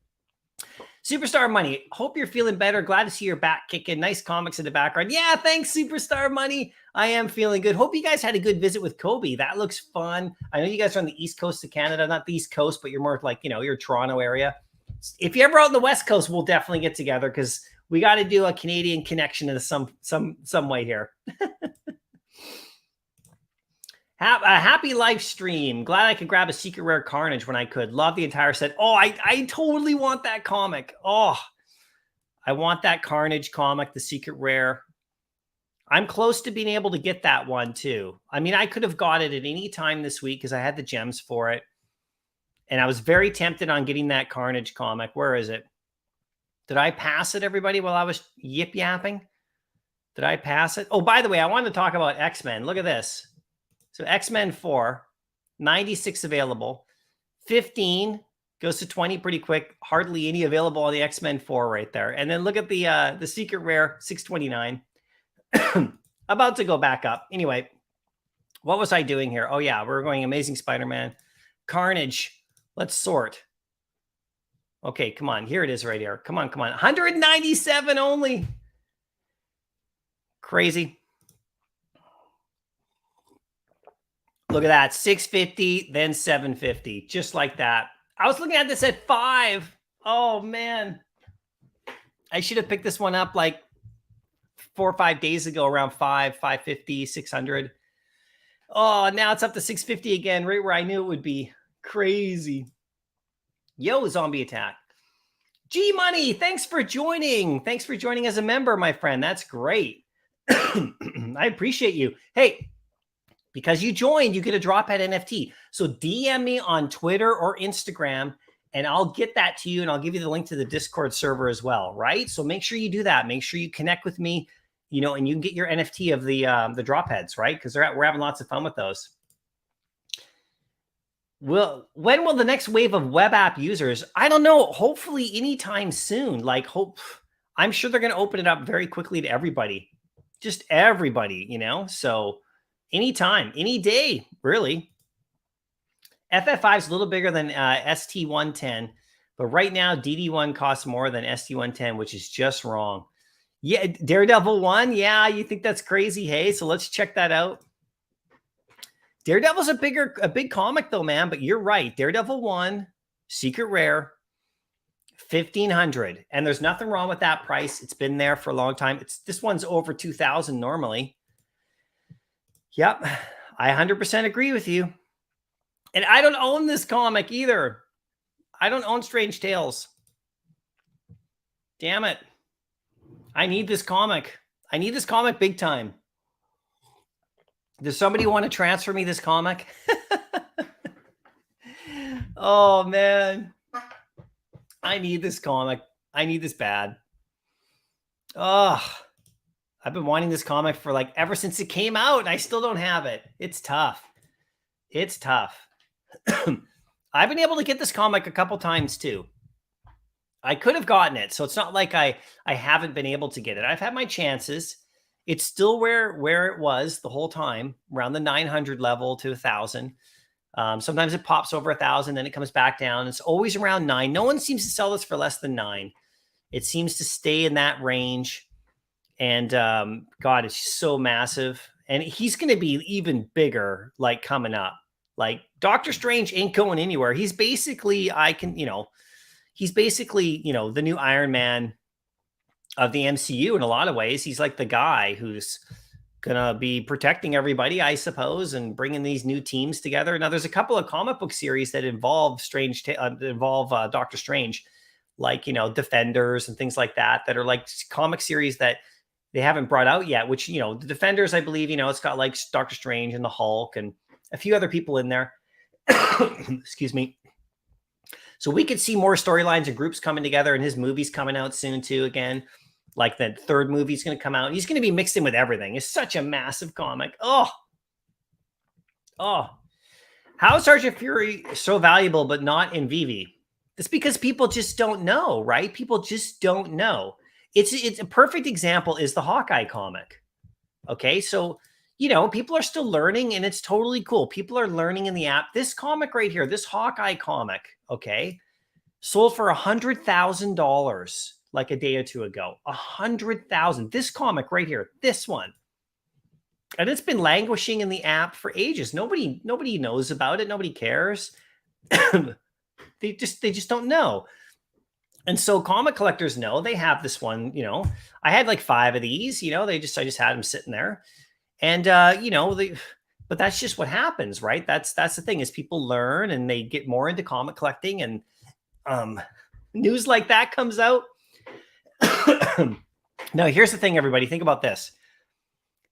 Superstar Money. Hope you're feeling better. Glad to see your back kicking. Nice comics in the background. Yeah, thanks, Superstar Money. I am feeling good. Hope you guys had a good visit with Kobe. That looks fun. I know you guys are on the East Coast of Canada, not the East Coast, but you're more like, your Toronto area. If you're ever out on the West Coast, we'll definitely get together because we got to do a Canadian connection in some way here. Happy live stream. Glad I could grab a secret rare Carnage when I could. Love the entire set. Oh, I totally want that comic. Oh, I want that Carnage comic, the secret rare. I'm close to being able to get that one too. I mean, I could have got it at any time this week because I had the gems for it. And I was very tempted on getting that Carnage comic. Where is it? Did I pass it, everybody, while I was yip yapping? Did I pass it? Oh, by the way, I wanted to talk about X-Men. Look at this. So X-Men 4, 96 available. 15 goes to 20 pretty quick. Hardly any available on the X-Men 4 right there. And then look at the secret rare 629. About to go back up. Anyway, what was I doing here? Oh, yeah, we're going Amazing Spider-Man. Carnage. Let's sort. Okay, come on. Here it is right here. Come on, come on. 197 only. Crazy. Look at that. 650, then 750. Just like that. I was looking at this at 5. Oh, man. I should have picked this one up like 4 or 5 days ago around 550, 600. Oh, now it's up to 650 again, right where I knew it would be. Crazy. Yo, Zombie Attack. G Money, thanks for joining. Thanks for joining as a member, my friend. That's great. I appreciate you. Hey, because you joined, you get a drop at NFT. So DM me on Twitter or Instagram, and I'll get that to you, and I'll give you the link to the Discord server as well, right? So make sure you do that. Make sure you connect with me, you know, and you can get your NFT of the drop heads, right? Because we're having lots of fun with those. When will the next wave of web app users? I don't know. Hopefully anytime soon. I'm sure they're going to open it up very quickly to everybody. Just everybody, you know? So anytime, any day, really. FF5 is a little bigger than ST110, but right now DD1 costs more than ST110, which is just wrong. Yeah, Daredevil 1. Yeah, you think that's crazy? Hey, so let's check that out. Daredevil's a big comic though, man, but you're right. Daredevil 1, secret rare, 1,500. And there's nothing wrong with that price. It's been there for a long time. This one's over 2,000 normally. Yep, I 100% agree with you. And I don't own this comic either. I don't own Strange Tales. Damn it. I need this comic. I need this comic big time. Does somebody want to transfer me this comic? Oh, man. I need this comic. I need this bad. Oh, I've been wanting this comic for like ever since it came out. And I still don't have it. It's tough. It's tough. I've been able to get this comic a couple times too. I could have gotten it. So it's not like I haven't been able to get it. I've had my chances. It's still where it was the whole time, around the 900 level to 1,000. Sometimes it pops over 1,000, then it comes back down. It's always around 9. No one seems to sell this for less than 9. It seems to stay in that range. And God, it's so massive. And he's going to be even bigger, like coming up. Like Doctor Strange ain't going anywhere. He's basically, he's basically, the new Iron Man of the MCU in a lot of ways. He's like the guy who's gonna be protecting everybody, I suppose, and bringing these new teams together. Now, there's a couple of comic book series that involve Doctor Strange, like Defenders and things like that are like comic series that they haven't brought out yet. Which the Defenders, I believe, it's got like Doctor Strange and the Hulk and a few other people in there. Excuse me. So we could see more storylines and groups coming together, and his movie's coming out soon too. Again, like the third movie's going to come out. He's going to be mixed in with everything. It's such a massive comic. Oh. How is Sergeant Fury so valuable but not in VV? It's because people just don't know, right? People just don't know. It's a perfect example is the Hawkeye comic. Okay, so people are still learning, and it's totally cool. People are learning in the app. This comic right here, this Hawkeye comic, okay, sold for $100,000 like a day or two ago. 100,000. This comic right here, this one, and it's been languishing in the app for ages. Nobody knows about it. Nobody cares. They just don't know. And so comic collectors know they have this one. I had like 5 of these. I just had them sitting there. And, but that's just what happens, right? That's the thing is people learn and they get more into comic collecting, and news like that comes out. Now, here's the thing, everybody. Think about this.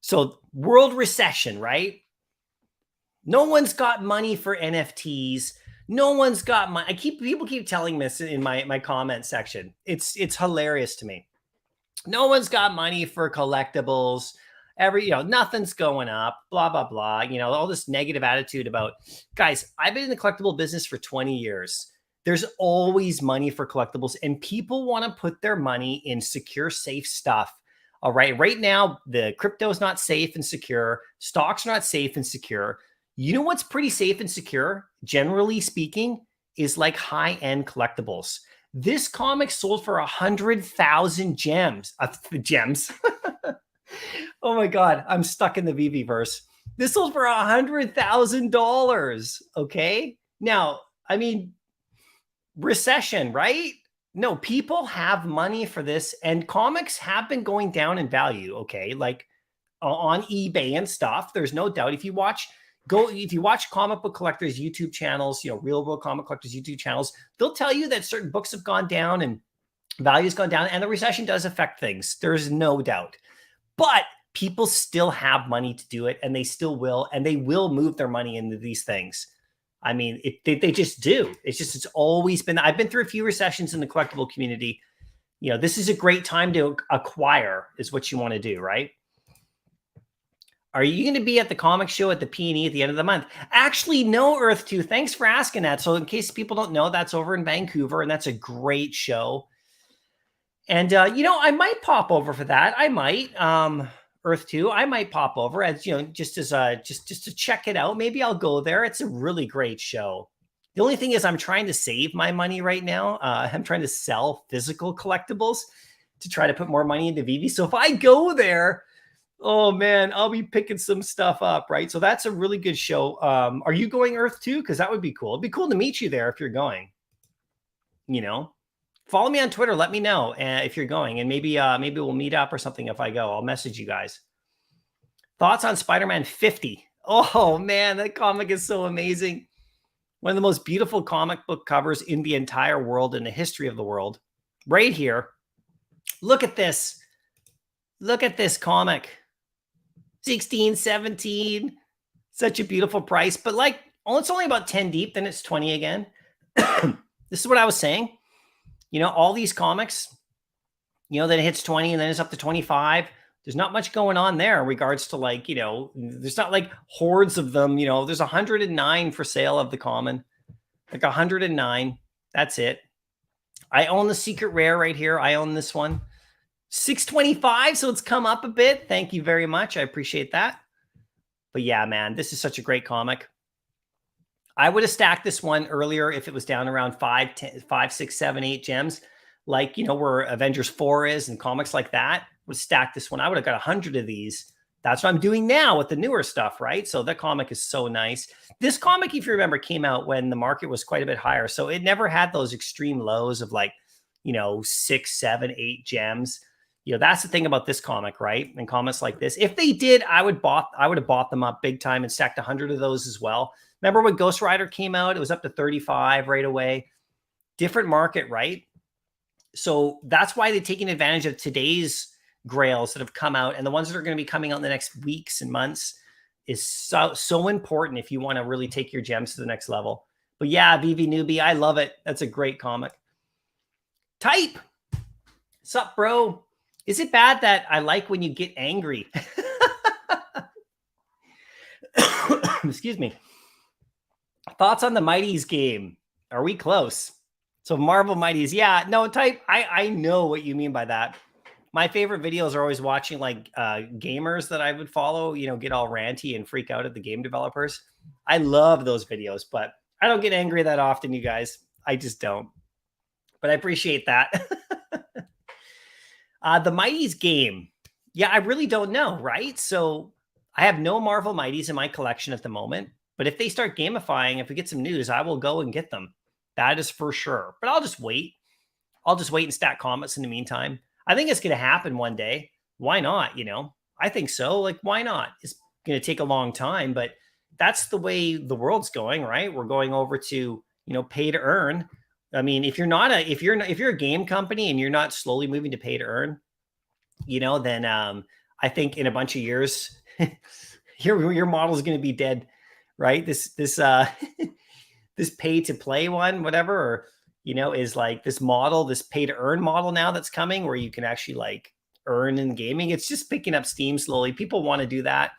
So world recession, right? No one's got money for NFTs. No one's got money. People keep telling this in my comment section. It's hilarious to me. No one's got money for collectibles. Nothing's going up, blah, blah, blah. All this negative attitude about, guys, I've been in the collectible business for 20 years. There's always money for collectibles, and people want to put their money in secure, safe stuff. All right. Right now, the crypto is not safe and secure. Stocks are not safe and secure. You know what's pretty safe and secure, generally speaking, is like high-end collectibles. This comic sold for 100,000 gems. Gems. Oh my God, I'm stuck in the VV verse. This sold for $100,000. Okay. Now, I mean, recession, right? No, people have money for this, and comics have been going down in value. Okay. Like on eBay and stuff. There's no doubt. If you watch comic book collectors YouTube channels, real world comic collectors YouTube channels, they'll tell you that certain books have gone down and value's gone down, and the recession does affect things. There's no doubt. But people still have money to do it, and they still will, and they will move their money into these things. I mean, they just do. It's always been. I've been through a few recessions in the collectible community. This is a great time to acquire, is what you want to do, right? Are you going to be at the comic show at the P&E at the end of the month? Actually, no, Earth 2. Thanks for asking that. So in case people don't know, that's over in Vancouver, and that's a great show. And, I might pop over for that. I might, Earth 2, I might pop over as, just to check it out. Maybe I'll go there. It's a really great show. The only thing is I'm trying to save my money right now. I'm trying to sell physical collectibles to try to put more money into VV. So if I go there, oh man, I'll be picking some stuff up, right? So that's a really good show. Are you going, Earth 2? Because that would be cool. It'd be cool to meet you there if you're going. Follow me on Twitter. Let me know if you're going, and maybe we'll meet up or something if I go. I'll message you guys. Thoughts on Spider-Man 50? Oh man, that comic is so amazing. One of the most beautiful comic book covers in the entire world, in the history of the world. Right here. Look at this. Look at this comic. 16, 17. Such a beautiful price. But it's only about 10 deep. Then it's 20 again. This is what I was saying. All these comics, then it hits 20 and then it's up to 25. There's not much going on there in regards to there's not like hordes of them. There's 109 for sale of the common, 109. That's it. I own the secret rare right here. I own this one. 625. So it's come up a bit. Thank you very much. I appreciate that. But yeah, man, this is such a great comic. I would have stacked this one earlier if it was down around 5, 6, 7, 8 gems, where Avengers 4 is and comics like that. Would stack this one. I would have got 100 of these. That's what I'm doing now with the newer stuff, right? So that comic is so nice. This comic, if you remember, came out when the market was quite a bit higher. So it never had those extreme lows of 6, 7, 8 gems. That's the thing about this comic, right? And comics like this. If they did, I would have bought them up big time and stacked 100 of those as well. Remember when Ghost Rider came out? It was up to 35 right away. Different market, right? So that's why they're taking advantage of today's grails that have come out, and the ones that are going to be coming out in the next weeks and months is so important if you want to really take your gems to the next level. But yeah, VV Newbie, I love it. That's a great comic. Type. Sup, bro? Is it bad that I like when you get angry? Excuse me. Thoughts on the Mighties game? Are we close? So Marvel Mighties. Yeah, no, Type. I know what you mean by that. My favorite videos are always watching gamers that I would follow, get all ranty and freak out at the game developers. I love those videos, but I don't get angry that often, you guys. I just don't. But I appreciate that. The Mighties game. Yeah, I really don't know, right? So I have no Marvel Mighties in my collection at the moment. But if they start gamifying, if we get some news, I will go and get them. That is for sure. But I'll just wait. I'll just wait and stack comics in the meantime. I think it's going to happen one day. Why not? I think so. Why not? It's going to take a long time, but that's the way the world's going, right? We're going over to, pay to earn. I mean, if you're a game company and you're not slowly moving to pay to earn, then I think in a bunch of years, your model is going to be dead, right? This this pay to play one, whatever, or is like this model, this pay to earn model now that's coming, where you can actually like earn in gaming. It's just picking up steam slowly. People want to do that.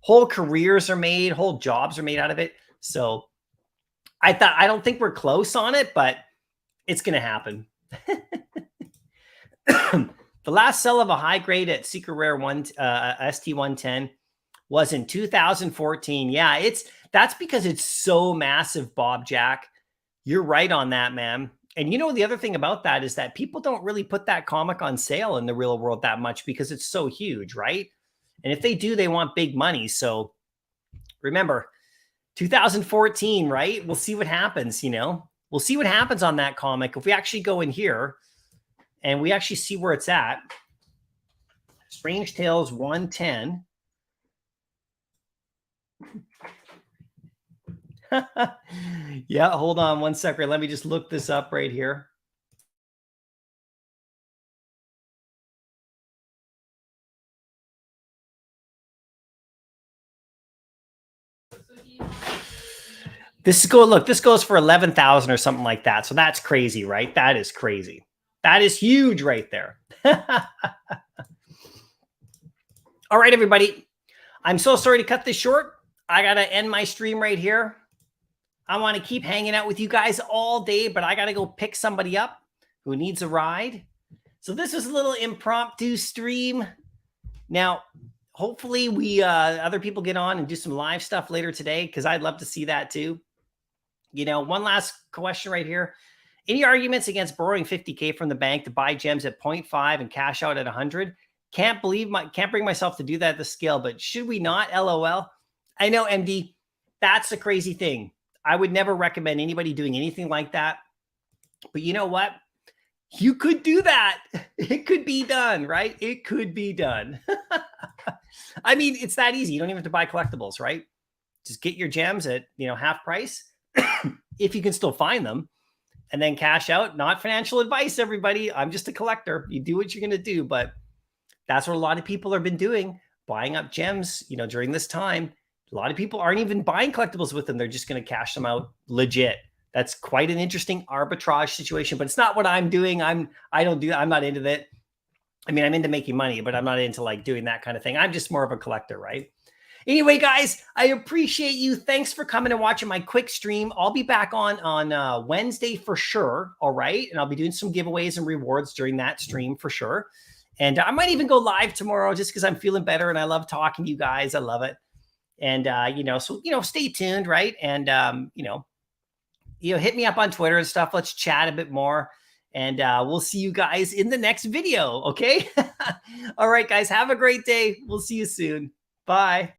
Whole careers are made, whole jobs are made out of it. So I don't think we're close on it, but it's going to happen. The last sell of a high grade at Secret Rare ST110 was in 2014. Yeah, that's because it's so massive, Bob Jack. You're right on that, man. And the other thing about that is that people don't really put that comic on sale in the real world that much because it's so huge, right? And if they do, they want big money. So remember, 2014, right? We'll see what happens, We'll see what happens on that comic. If we actually go in here and we actually see where it's at, Strange Tales 110. Yeah, hold on one second. Let me just look this up right here. This goes for 11,000 or something like that. So that's crazy, right? That is crazy. That is huge right there. All right, everybody. I'm so sorry to cut this short. I got to end my stream right here. I want to keep hanging out with you guys all day, but I got to go pick somebody up who needs a ride. So this was a little impromptu stream. Now, hopefully we other people get on and do some live stuff later today, because I'd love to see that too. One last question right here. Any arguments against borrowing 50K from the bank to buy gems at 0.5 and cash out at 100? Can't bring myself to do that at the scale, but should we not? LOL. I know, MD. That's a crazy thing. I would never recommend anybody doing anything like that. But you know what? You could do that. It could be done, right? It could be done. I mean, it's that easy. You don't even have to buy collectibles, right? Just get your gems at, half price if you can still find them, and then cash out. Not financial advice, everybody. I'm just a collector. You do what you're going to do, but that's what a lot of people have been doing, buying up gems, during this time. A lot of people aren't even buying collectibles with them. They're just going to cash them out legit. That's quite an interesting arbitrage situation, but it's not what I'm doing. I'm not into that. I mean, I'm into making money, but I'm not into like doing that kind of thing. I'm just more of a collector, right? Anyway, guys, I appreciate you. Thanks for coming and watching my quick stream. I'll be back on Wednesday for sure. All right. And I'll be doing some giveaways and rewards during that stream for sure. And I might even go live tomorrow just because I'm feeling better and I love talking to you guys. I love it. And, so, stay tuned. Right. And, hit me up on Twitter and stuff. Let's chat a bit more. And we'll see you guys in the next video. Okay. All right, guys. Have a great day. We'll see you soon. Bye.